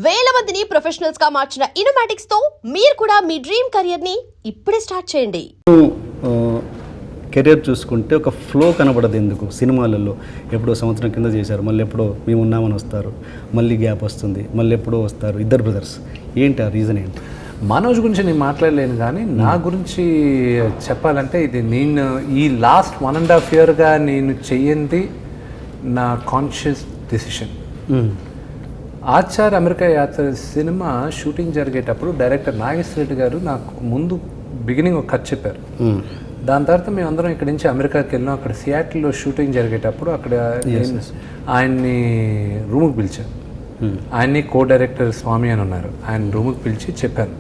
వేల మందిని ప్రొఫెషనల్స్ గా మార్చిన ఇనోమాటిక్స్ తో మీరు కూడా మీ డ్రీమ్ కెరియర్ ని ఇప్పుడే స్టార్ట్ చేయండి. కెరియర్ చూసుకుంటే ఒక ఫ్లో కనబడదు. ఎందుకు సినిమాలలో ఎప్పుడో సంవత్సరం కింద చేశారు, మళ్ళీ ఎప్పుడో మేము ఉన్నామని వస్తారు, మళ్ళీ గ్యాప్ వస్తుంది, మళ్ళీ ఎప్పుడో వస్తారు ఇద్దరు బ్రదర్స్. ఏంటి ఆ రీజన్ ఏంటి? మనోజ్ గురించి నేను మాట్లాడలేను, కానీ నా గురించి చెప్పాలంటే ఇది నేను ఈ లాస్ట్ 1.5 yearగా నేను చెయ్యింది నా కాన్షియస్ డెసిషన్. ఆచార్ అమెరికా యాత్ర సినిమా షూటింగ్ జరిగేటప్పుడు డైరెక్టర్ నాగేశ్వర రెడ్డి గారు నాకు ముందు బిగినింగ్ ఒక కథ చెప్పారు. దాని తర్వాత మేము అందరం ఇక్కడి నుంచి అమెరికాకి వెళ్ళాం. అక్కడ సియాటిల్లో షూటింగ్ జరిగేటప్పుడు అక్కడ ఆయన్ని రూమ్కి పిలిచాను. ఆయన్ని కో డైరెక్టర్ స్వామి అని ఉన్నారు, ఆయన రూమ్కి పిలిచి చెప్పాను,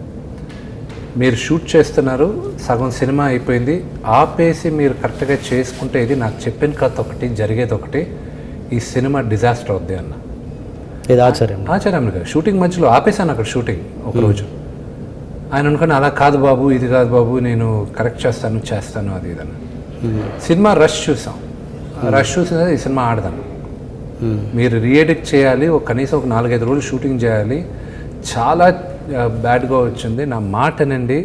మీరు షూట్ చేస్తున్నారు, సగం సినిమా అయిపోయింది, ఆపేసి మీరు కరెక్ట్గా చేసుకుంటే ఇది నాకు చెప్పిన కథ ఒకటి జరిగేది ఒకటి, ఈ సినిమా డిజాస్టర్ అవుద్ది అన్న. ఇది ఆచార్యం అమెరికా షూటింగ్ మధ్యలో ఆపేసాను అక్కడ షూటింగ్ ఒకరోజు. ఆయన అనుకుని అలా కాదు బాబు, ఇది కాదు బాబు, నేను కరెక్ట్ చేస్తాను అది ఇదన్న. సినిమా రష్ చూసాం, రష్ చూసిన ఈ సినిమా ఆడదాను, మీరు రీఎడిట్ చేయాలి, కనీసం ఒక 4-5 రోజులు షూటింగ్ చేయాలి, చాలా బ్యాడ్గా వచ్చింది, నా మాటనండి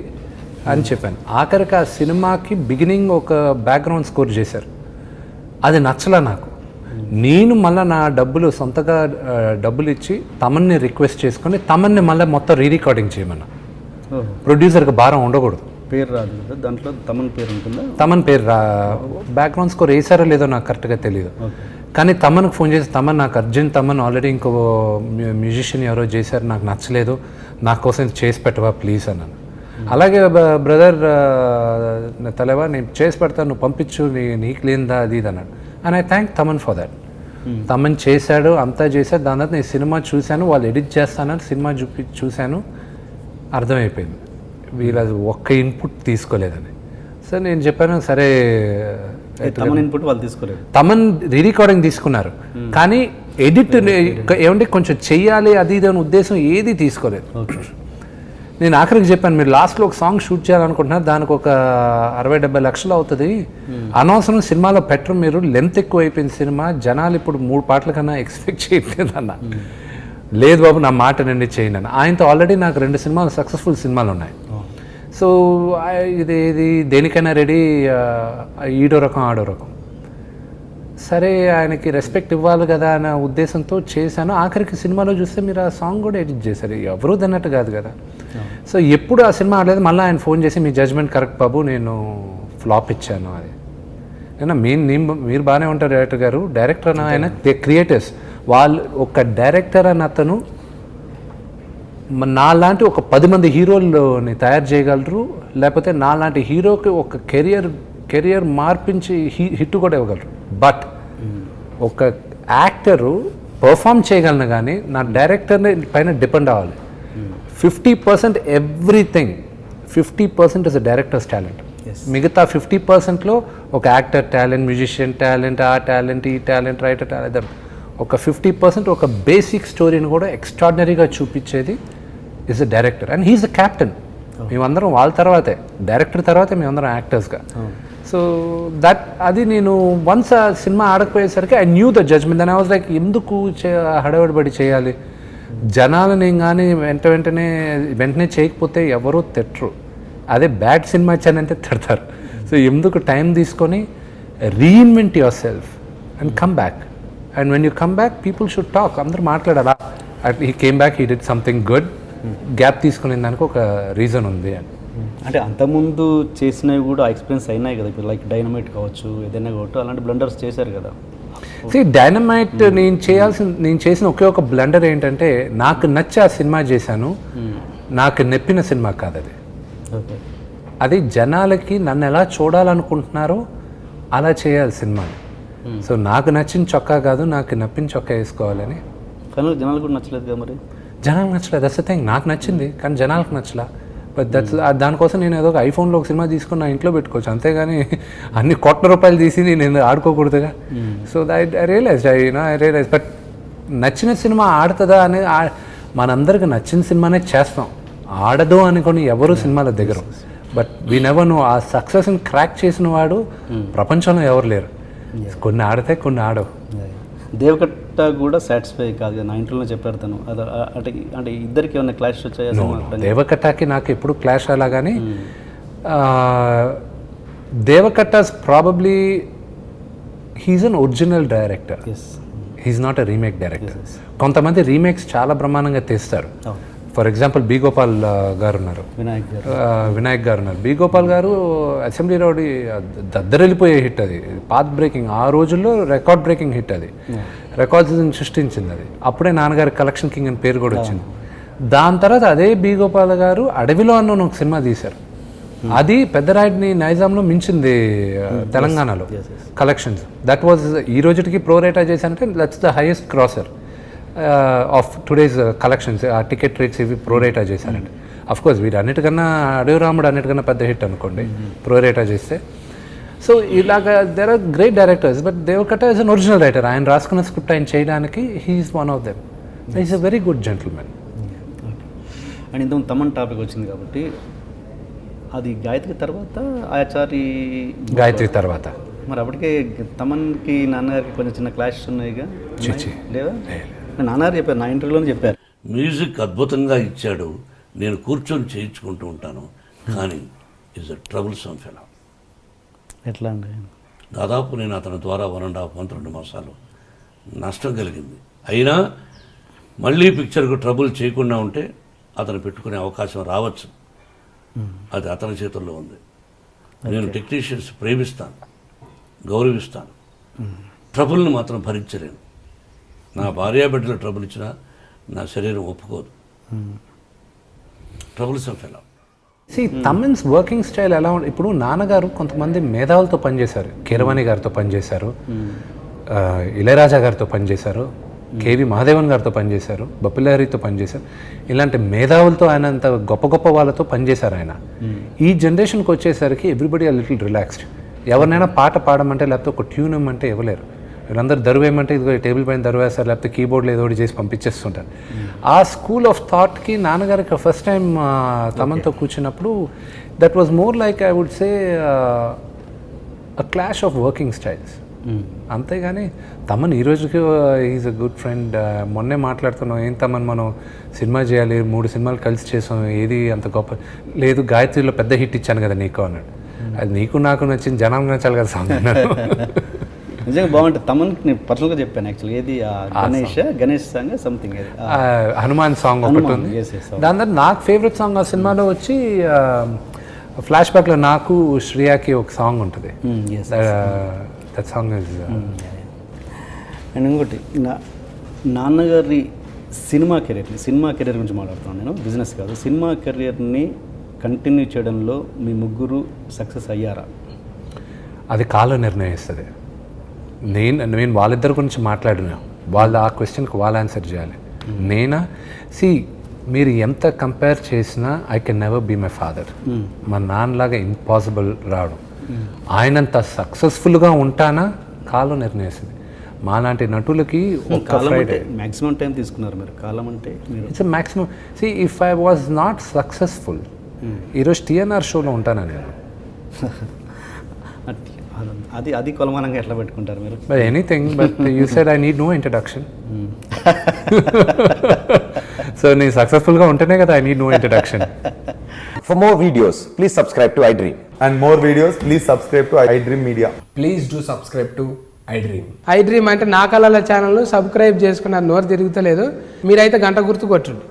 అని చెప్పాను. ఆఖరికి ఆ సినిమాకి బిగినింగ్ ఒక బ్యాక్గ్రౌండ్ స్కోర్ చేశారు, అది నచ్చలా నాకు. నేను మళ్ళీ నా సొంతగా డబ్బులు ఇచ్చి తమన్ని రిక్వెస్ట్ చేసుకొని తమన్ని మళ్ళీ మొత్తం రీరికార్డింగ్ చేయమన్నా. ప్రొడ్యూసర్కి భారం ఉండకూడదు. పేరు రాదు కదా దాంట్లో, తమన్ పేరు ఉంటుందా? తమన్ పేరు బ్యాక్గ్రౌండ్ స్కోర్ వేసారో లేదో నాకు కరెక్ట్గా తెలియదు, కానీ తమన్కి ఫోన్ చేసి తమన్ నాకు అర్జెంట్, తమన్ ఆల్రెడీ ఇంకో మ్యూజిషియన్ ఎవరో చేశారు, నాకు నచ్చలేదు, నా కోసం చేసి పెట్టవా ప్లీజ్ అన్నాను. అలాగే బ్రదర్ తలేవా నేను చేసి పెడతాను, నువ్వు పంపించు, నీకు లేనిదా అది ఇది అన్నాడు. And I thank Thaman for that. Thaman చేశాడు, అంతా చేశాడు. దాని తర్వాత నేను సినిమా చూశాను, వాళ్ళు ఎడిట్ చేస్తానని సినిమా చూశాను, అర్థమైపోయింది వీళ్ళు ఒక్క ఇన్పుట్ తీసుకోలేదని. సో నేను చెప్పాను సరే, ఇన్పుట్ వాళ్ళు తీసుకోలేదు, తమన్ రీరికార్డింగ్ తీసుకున్నారు, కానీ ఎడిట్ ఏమంటే కొంచెం చెయ్యాలి అది ఇది అనే ఉద్దేశం ఏది తీసుకోలేదు. నేను ఆఖరికి చెప్పాను, మీరు లాస్ట్లో ఒక సాంగ్ షూట్ చేయాలనుకుంటున్నారు, దానికి ఒక 60-70 లక్షలు అవుతుంది, అనవసరం సినిమాలో పెట్టరు, మీరు లెంత్ ఎక్కువ అయిపోయింది సినిమా, జనాలు ఇప్పుడు 3 పాటల కన్నా ఎక్స్పెక్ట్ చేయట్లేదు అన్న. లేదు బాబు నా మాట నుండి చేయను అన్న. ఆయనతో ఆల్రెడీ నాకు 2 సినిమాలు సక్సెస్ఫుల్ సినిమాలు ఉన్నాయి. సో ఇది దేనికైనా రెడీ, ఈడో రకం ఆడో రకం. సరే ఆయనకి రెస్పెక్ట్ ఇవ్వాలి కదా అనే ఉద్దేశంతో చేశాను. ఆఖరికి సినిమాలో చూస్తే మీరు ఆ సాంగ్ కూడా ఎడిట్ చేశారు, ఎవరూ అన్నట్టు కాదు కదా. సో ఎప్పుడు ఆ సినిమా ఆడలేదు, మళ్ళీ ఆయన ఫోన్ చేసి మీ జడ్జ్మెంట్ కరెక్ట్ బాబు, నేను ఫ్లాప్ ఇచ్చాను అది. అయినా మీరు బాగానే ఉంటారు డైరెక్టర్ గారు, డైరెక్టర్ అని ఆయన క్రియేటర్స్, వాళ్ళు ఒక డైరెక్టర్ అని అతను నాలాంటి ఒక 10 మంది హీరోలని తయారు చేయగలరు, లేకపోతే నాలాంటి హీరోకి ఒక కెరియర్ మార్పించి హిట్ కూడా ఇవ్వగలరు. బట్ ఒక యాక్టరు పర్ఫామ్ చేయగలను, కానీ నా డైరెక్టర్ని పైన డిపెండ్ అవ్వాలి. 50% everything, 50% is a director's talent. మిగతా 50%లో ఒక యాక్టర్ టాలెంట్, మ్యూజిషియన్ టాలెంట్, ఆ టాలెంట్, ఈ టాలెంట్, రైటర్ టాలెంట్, ఒక 50% ఒక బేసిక్ స్టోరీని కూడా ఎక్స్ట్రాడినరీగా చూపించేది is a director, and he is the captain. మేమందరం వాళ్ళ తర్వాతే, డైరెక్టర్ తర్వాతే మేమందరం యాక్టర్స్గా. సో అది నేను వన్స్ ఆ సినిమా ఆడకపోయేసరికి I knew the judgement. And I was like, ఎందుకు హడావిడిపడి చేయాలి, జనాలని కానీ వెంటనే చేయకపోతే ఎవరూ తిట్టరు, అదే బ్యాడ్ సినిమా ఇచ్చానంటే తిడతారు. సో ఎందుకు టైం తీసుకొని reinvent your self and come back. And when you come back people should talk, అందరూ మాట్లాడాలా, he came back, he did something good, gap తీసుకునే దానికి ఒక రీజన్ ఉంది అని. అంటే అంతకుముందు చేసినవి కూడా ఎక్స్పీరియన్స్ అయినాయి కదా, ఇప్పుడు లైక్ డైనమైట్ కావచ్చు, ఏదైనా కావచ్చు, అలాంటి బ్లండర్స్ చేశారు కదా. డైనమైట్ నేను చేసిన ఒకే ఒక బ్లండర్ ఏంటంటే, నాకు నచ్చి ఆ సినిమా చేశాను, నాకు నెప్పిన సినిమా కాదు అది. అది జనాలకి నన్ను ఎలా చూడాలనుకుంటున్నారో అలా చేయాలి సినిమాని. సో నాకు నచ్చిన చొక్కా కాదు, నాకు నప్పిన చొక్కా వేసుకోవాలని. కానీ జనాలకు కూడా నచ్చలేదు కదా మరి. జనాలకు నచ్చలేదు, దట్స్ ద థింగ్. నాకు నచ్చింది కానీ జనాలకు నచ్చలా. బట్ దానికోసం నేను ఏదో ఒక ఐఫోన్లో ఒక సినిమా తీసుకుని నా ఇంట్లో పెట్టుకోవచ్చు, అంతేగాని అన్ని ₹1,00,00,000 తీసి నేను ఆడుకోకూడదుగా. సో ఐ రియలైజ్ బట్ నచ్చిన సినిమా ఆడుతుందా అనేది, మనందరికి నచ్చిన సినిమానే చేస్తాం, ఆడదు అనుకొని ఎవరు సినిమాలో దిగరు. బట్ వీ నెవర్ నో, ఆ సక్సెస్ని క్రాక్ చేసిన వాడు ప్రపంచంలో ఎవరు లేరు. కొన్ని ఆడితే కొన్ని ఆడవు. దేవకట్ దేవకట్ట కూడా సాటిస్ఫై కాదు కదా, నా ఇంట్లోనే చెప్పారు తను. అది అంటే అంటే ఇద్దరికి ఏమైనా క్లాష్ వచ్చాయా? దేవకట్టకి నాకు ఎప్పుడు క్లాష్ అలా కానీ Deva Katta's probably he's an original director, he's not a remake director. కొంతమంది రీమేక్స్ చాలా బ్రహ్మాండంగా తీస్తారు. ఫర్ ఎగ్జాంపుల్ బి గోపాల్ గారు ఉన్నారు, వినాయక్ గారు ఉన్నారు. బి గోపాల్ గారు అసెంబ్లీ రౌడీ దద్దరెళ్ళిపోయే హిట్, అది పాత్ బ్రేకింగ్, ఆ రోజుల్లో రికార్డ్ బ్రేకింగ్ హిట్, అది రికార్డ్స్ సృష్టించింది. అది అప్పుడే నాన్నగారి కలెక్షన్ కింగ్ అని పేరు కూడా వచ్చింది. దాని తర్వాత అదే బి గోపాల్ గారు అడవిలో అన్న ఒక సినిమా తీశారు, అది పెద్దరాయుడిని నైజాంలో మించింది తెలంగాణలో కలెక్షన్స్. దట్ వాజ్ ఈ రోజుకి ప్రో రేటా చేశారంటే that's the highest crosser of today's collections. ఆ టికెట్ రేట్స్ ఇవి ప్రో రేటా చేశారంటే అఫ్కోర్స్ వీడు అన్నిటికన్నా అడవి రాముడు అన్నిటికన్నా పెద్ద హిట్ అనుకోండి ప్రో రేటా చేస్తే. సో ఇలాగా there are great directors, but Deva Katta is an original writer. ఆయన రాసుకున్న స్క్రిప్ట్ ఆయన చేయడానికి he's one of them. Is a very good gentlemen. And ఇంత తమన్ టాపిక్ వచ్చింది కాబట్టి, అది గాయత్రి తర్వాత ఆచారి గాయత్రి తర్వాత మరి అప్పటికే తమన్కి నాన్నగారికి కొంచెం చిన్న క్లాష్ ఉన్నాయిగా లేదా? నాన్నగారు చెప్పారు, నా ఇంటర్వ్యూలోనే చెప్పారు. మ్యూజిక్ అద్భుతంగా ఇచ్చాడు, నేను కూర్చొని చేయించుకుంటూ ఉంటాను, కానీ is a trouble some fellow. ఎట్లా అండి? దాదాపు నేను అతని ద్వారా 1.5 months 2 మాసాలు నష్టం కలిగింది. అయినా మళ్ళీ పిక్చర్కు ట్రబుల్ చేయకుండా ఉంటే అతను పెట్టుకునే అవకాశం రావచ్చు, అది అతని చేతుల్లో ఉంది. నేను టెక్నీషియన్స్ ప్రేమిస్తాను, గౌరవిస్తాను, ట్రబుల్ని మాత్రం భరించలేను. నా భార్యాబిడ్డలు ట్రబుల్ ఇచ్చినా నా శరీరం ఒప్పుకోదు. Troubles fellow. Thaman's working style ఎలా ఉంటుంది ఇప్పుడు? నాన్నగారు కొంతమంది మేధావులతో పనిచేశారు, కీరవాణి గారితో పనిచేశారు, ఇళయరాజా గారితో పనిచేశారు, కేవి మహాదేవన్ గారితో పనిచేశారు, బప్పిలహరితో పనిచేశారు. ఇలాంటి మేధావులతో ఆయన అంత గొప్ప గొప్ప వాళ్ళతో పనిచేశారు ఆయన. ఈ జనరేషన్కి వచ్చేసరికి ఎవ్రీబడి ఆ లిటిల్ రిలాక్స్డ్. ఎవరినైనా పాట పాడమంటే లేకపోతే ఒక ట్యూన్ ఇవ్వమంటే ఇవ్వలేరు. వీళ్ళందరూ దరువేయమంటే ఇదిగో టేబుల్ పైన దరువేస్తారు, లేకపోతే కీబోర్డ్లో ఏదో ఒకటి చేసి పంపించేస్తుంటారు. ఆ స్కూల్ ఆఫ్ థాట్కి నాన్నగారికి ఫస్ట్ టైం తమన్తో కూర్చున్నప్పుడు that was more like I would say a clash of working styles. అంతేగాని తమన్ ఈ రోజుకి ఈజ్ అ గుడ్ ఫ్రెండ్. మొన్నే మాట్లాడుతున్నాం, ఏం తమన్ మనం సినిమా చేయాలి, 3 సినిమాలు కలిసి చేసాం, ఏది అంత గొప్ప లేదు, గాయత్రిలో పెద్ద హిట్ ఇచ్చాను కదా నీకు అన్నాడు. అది నీకు నాకు నచ్చింది, జనానికి నచ్చాలి కదా సాంగ్ అన్నాడు. నిజంగా బాగుంటుంది. తమన్కి నేను పర్సనల్గా చెప్పాను యాక్చువల్లీ, ఏది Ganesh song something, Hanuman song ఒకటి ఉంది. దాని తర్వాత నాకు ఫేవరెట్ సాంగ్ ఆ సినిమాలో వచ్చి ఫ్లాష్ బ్యాక్లో నాకు శ్రేయాకి ఒక సాంగ్ ఉంటుంది. That song is. అండ్ ఇంకోటి, నాన్నగారి సినిమా కెరీర్ గురించి మాట్లాడుతున్నాను నేను, బిజినెస్ కాదు. సినిమా కెరియర్ని కంటిన్యూ చేయడంలో మీ ముగ్గురు సక్సెస్ అయ్యారా? అది కాలం నిర్ణయిస్తుంది. నేను వాళ్ళిద్దరి గురించి మాట్లాడినా, వాళ్ళు ఆ క్వశ్చన్కి వాళ్ళు ఆన్సర్ చేయాలి. మీరు ఎంత కంపేర్ చేసినా I can never be my father. మా నాన్నలాగా ఇంపాసిబుల్ రావడం. ఆయనంత సక్సెస్ఫుల్గా ఉంటానా కాలం నిర్ణయిస్తుంది. మాలాంటి నటులకి మ్యాక్సిమం టైం తీసుకున్నారు మీరు. కాలం అంటే it's maximum. If I was not successful ఈరోజు టీఎన్ఆర్ షోలో ఉంటానా నేను? అది కొలమానంగా ఎట్లా పెట్టుకుంటారు మీరు? But anything, but you said I need no introduction. So నేను సక్సెస్ఫుల్గా ఉంటేనే కదా I need no introduction. For more videos, please subscribe to iDream. And more videos, please subscribe to iDream Media. Please do subscribe to iDream. iDream అంటే నా కళల channel subscribe చేసుకున్నారు, నోరు తిరుగుతలేదు. మీరైతే గంట గుర్తు కొట్టండి.